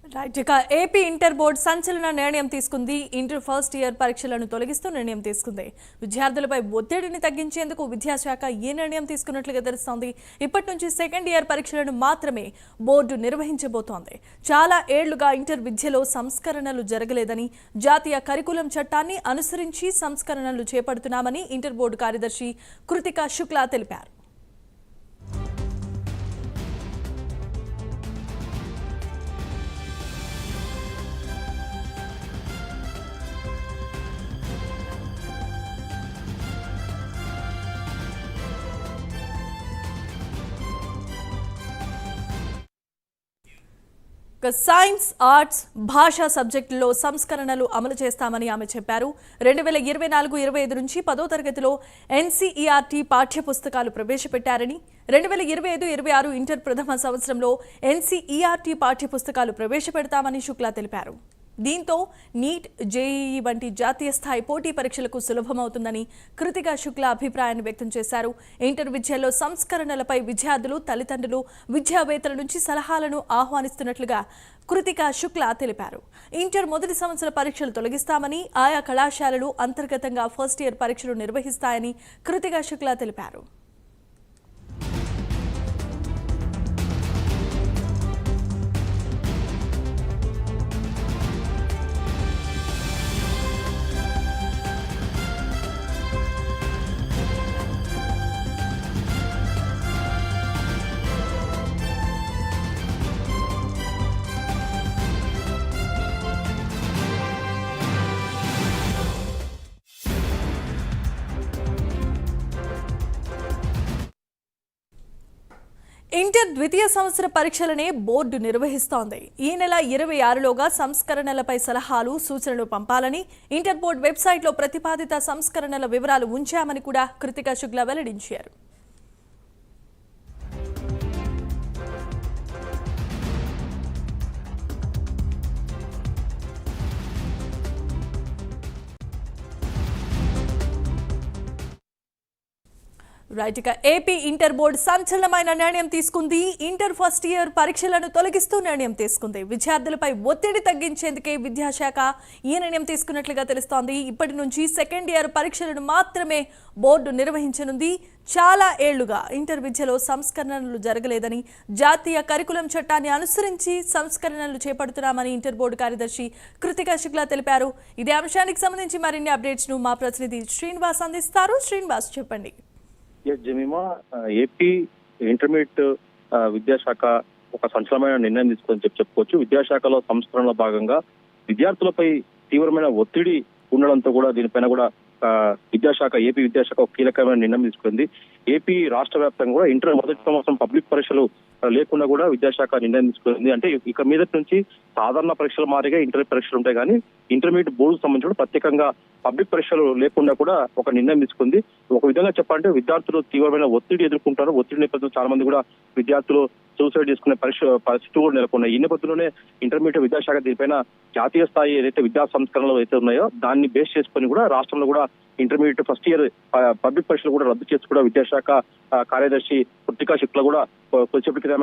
Right. ఇక AP inter board సంచలన నిర్ణయం తీసుకుంది. ఇంటర్ ఫస్ట్ ఇయర్ పరీక్షలను తొలగిస్తూ నిర్ణయం తీసుకుంది. విద్యార్థులపై ఒత్తిడిని తగ్గించేందుకు విద్యాశాఖ ఈ నిర్ణయం తీసుకున్నట్లుగా తెలుస్తోంది. ఇప్పటి నుంచి సెకండ్ ఇయర్ పరీక్షలను మాత్రమే బోర్డు నిర్వహించబోతోంది. చాలా ఏళ్లుగా ఇంటర్ విద్యలో సంస్కరణలు జరగలేదని, జాతీయ కరికులం చట్టాన్ని అనుసరించి సంస్కరణలు చేపడుతున్నామని ఇంటర్ బోర్డు కార్యదర్శి కృతికా శుక్లా తెలిపారు. సైన్స్, ఆర్ట్స్, భాషా సబ్జెక్టుల్లో సంస్కరణలు అమలు చేస్తామని ఆమె చెప్పారు. 2024-25 నుంచి 10వ తరగతిలో ఎన్సీఈఆర్టీ పాఠ్యపుస్తకాలు ప్రవేశపెట్టారని, 2025-26 ఇంటర్ ప్రథమ సంవత్సరంలో ఎన్సీఈఆర్టీ పాఠ్యపుస్తకాలు ప్రవేశపెడతామని శుక్లా తెలిపారు. దీంతో నీట్, జేఈఈ వంటి జాతీయ స్థాయి పోటీ పరీక్షలకు సులభమవుతుందని కృతికా శుక్లా అభిప్రాయాన్ని వ్యక్తం చేశారు. ఇంటర్ విద్యలో సంస్కరణలపై విద్యార్థులు, తల్లిదండ్రులు, విద్యావేత్తల నుంచి సలహాలను ఆహ్వానిస్తున్నట్లుగా కృతికా శుక్లా తెలిపారు. ఇంటర్ మొదటి సంవత్సర పరీక్షలు తొలగిస్తామని, ఆయా కళాశాలలు అంతర్గతంగా ఫస్ట్ ఇయర్ పరీక్షలు నిర్వహిస్తాయని కృతికా శుక్లా తెలిపారు. ఇంటర్ ద్వితీయ సంవత్సర పరీక్షలనే బోర్డు నిర్వహిస్తోంది. ఈ నెల 26లోగా సంస్కరణలపై సలహాలు, సూచనలు పంపాలని ఇంటర్ బోర్డు వెబ్సైట్లో ప్రతిపాదిత సంస్కరణల వివరాలు ఉంచామని కూడా కృతికా శుక్లా వెల్లడించారు. రైట్. ఇక ఏపీ ఇంటర్ బోర్డు సంచలనమైన నిర్ణయం తీసుకుంది. ఇంటర్ ఫస్ట్ ఇయర్ పరీక్షలను తొలగిస్తూ నిర్ణయం తీసుకుంది. విద్యార్థులపై ఒత్తిడి తగ్గించేందుకే విద్యాశాఖ ఈ నిర్ణయం తీసుకున్నట్లుగా తెలుస్తోంది. ఇప్పటి నుంచి సెకండ్ ఇయర్ పరీక్షలను మాత్రమే బోర్డు నిర్వహించనుంది. చాలా ఏళ్లుగా ఇంటర్ విద్యలో సంస్కరణలు జరగలేదని, జాతీయ కరికులం చట్టాన్ని అనుసరించి సంస్కరణలు చేపడుతున్నామని ఇంటర్ బోర్డు కార్యదర్శి కృతికా శుక్లా తెలిపారు. ఇదే అంశానికి సంబంధించి మరిన్ని అప్డేట్స్ ను మా ప్రతినిధి శ్రీనివాస్ అందిస్తారు. శ్రీనివాస్, చెప్పండి. జమీమా, ఏపీ ఇంటర్మీడియట్ విద్యాశాఖ ఒక సంచలనమైన నిర్ణయం తీసుకొని చెప్పుకోవచ్చు. విద్యాశాఖలో సంస్కరణలో భాగంగా విద్యార్థులపై తీవ్రమైన ఒత్తిడి ఉండడంతో కూడా దీనిపైన కూడా ఏపీ విద్యాశాఖ ఒక కీలకమైన నిర్ణయం తీసుకుంది. ఏపీ రాష్ట్ర వ్యాప్తంగా కూడా ఇంటర్ మొదటి సంవత్సరం పబ్లిక్ పరీక్షలు లేకుండా కూడా విద్యాశాఖ నిర్ణయం తీసుకుంది. అంటే ఇక మీదటి నుంచి సాధారణ పరీక్షల మాదిరిగా ఇంటర్ పరీక్షలు ఉంటాయి, కానీ ఇంటర్మీడియట్ బోర్డుకు సంబంధించిన ప్రత్యేకంగా పబ్లిక్ పరీక్షలు లేకుండా కూడా ఒక నిర్ణయం తీసుకుంది. ఒక విధంగా చెప్పాలంటే విద్యార్థులు తీవ్రమైన ఒత్తిడి ఎదుర్కొంటారు. ఒత్తిడి నేపథ్యంలో చాలా మంది కూడా విద్యార్థులు సూసైడ్ చేసుకునే పరిస్థితి కూడా నెలకొన్నాయి. ఈ నేపథ్యంలోనే ఇంటర్మీడియట్ విద్యాశాఖ దీనిపైన జాతీయ స్థాయి ఏదైతే విద్యా సంస్కరణలు అయితే ఉన్నాయో దాన్ని బేస్ చేసుకుని కూడా రాష్ట్రంలో కూడా ఇంటర్మీడియట్ ఫస్ట్ ఇయర్ పబ్లిక్ పరీక్షలు కూడా రద్దు చేసి కూడా విద్యాశాఖ కార్యదర్శి కృతికా శుక్లా కూడా కొద్దిసేపటి క్రితం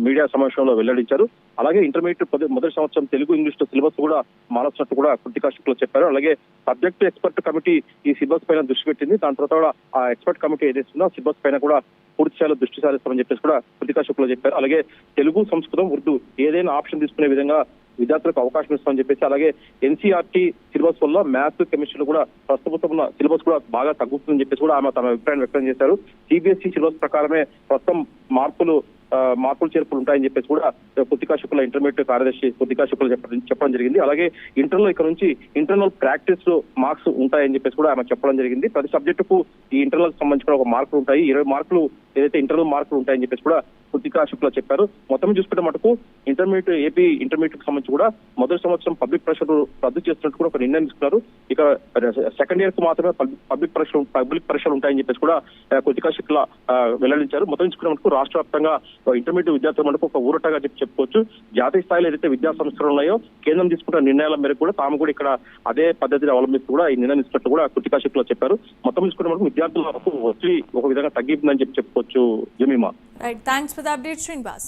మీడియా సమావేశంలో వెల్లడించారు. అలాగే ఇంటర్మీడియట్ మొదటి సంవత్సరం తెలుగు, ఇంగ్లీష్ సిలబస్ కూడా మారొచ్చినట్టు కూడా కృతికా శుక్లా చెప్పారు. అలాగే సబ్జెక్ట్ ఎక్స్పర్ట్ కమిటీ ఈ సిలబస్ పైన దృష్టి పెట్టింది. దాని తర్వాత కూడా ఆ ఎక్స్పర్ట్ కమిటీ ఏదైతుందో సిలబస్ పైన కూడా పూర్తి స్థాయిలో దృష్టి సారిస్తామని చెప్పేసి కూడా కృతికా శుక్లా చెప్పారు. అలాగే తెలుగు, సంస్కృతం, ఉర్దూ ఏదైనా ఆప్షన్ తీసుకునే విధంగా విద్యార్థులకు అవకాశం ఇస్తామని చెప్పేసి, అలాగే ఎన్సీఆర్టీ సిలబస్ వల్ల మ్యాథ్స్, కెమిస్ట్రీలో కూడా ప్రస్తుతం ఉన్న సిలబస్ కూడా బాగా తగ్గుతుందని చెప్పేసి కూడా ఆమె తమ అభిప్రాయం వ్యక్తం చేశారు. సిబిఎస్ఈ సిలబస్ ప్రకారమే ప్రస్తుతం మార్పులు చేర్పులు ఉంటాయని చెప్పేసి కూడా కృతికా శుక్లా ఇంటర్మీడియట్ కార్యదర్శి కృతికా శుక్లా చెప్పడం జరిగింది. అలాగే ఇంటర్లో ఇక్కడ నుంచి ఇంటర్నల్ ప్రాక్టీస్ మార్క్స్ ఉంటాయని చెప్పేసి కూడా ఆమె చెప్పడం జరిగింది. ప్రతి సబ్జెక్టుకు ఈ ఇంటర్నల్ సంబంధించిన ఒక మార్కులు ఉంటాయి. 20 మార్కులు ఏదైతే ఇంటర్నల్ మార్కులు ఉంటాయని చెప్పేసి కూడా కృతికా శుక్లా చెప్పారు. మొత్తం చూసుకుంటే మటుకు ఏపీ ఇంటర్మీడియట్ కి సంబంధించి కూడా మొదటి సంవత్సరం పబ్లిక్ పరీక్షలు రద్దు చేస్తున్నట్టు కూడా ఒక నిర్ణయం తీసుకున్నారు. ఇక సెకండ్ ఇయర్ కు మాత్రమే పబ్లిక్ పరీక్షలు ఉంటాయని చెప్పేసి కూడా కృతికా శుక్లా వెల్లడించారు. మొత్తం చూసుకునే మటుకు రాష్ట్ర వ్యాప్తంగా ఇంటర్మీడియట్ విద్యార్థుల మనకు ఒక ఊరటగా చెప్పుకోవచ్చు. జాతీయ స్థాయిలో ఏదైతే విద్యా సంస్కరణలు ఉన్నాయో కేంద్రం తీసుకున్న నిర్ణయాల మేరకు కూడా తాము కూడా ఇక్కడ అదే పద్ధతిని అవలంబిస్తూ కూడా ఈ నిర్ణయం ఇస్తున్నట్టు కూడా కృతికా శుక్లా చెప్పారు. మొత్తం చూసుకునే మనకు విద్యార్థులకు ఒత్తిడి ఒక విధంగా తగ్గిపోతుందని చెప్పుకోవచ్చు. Jemimah. Right. Thanks for the update, Srinivas.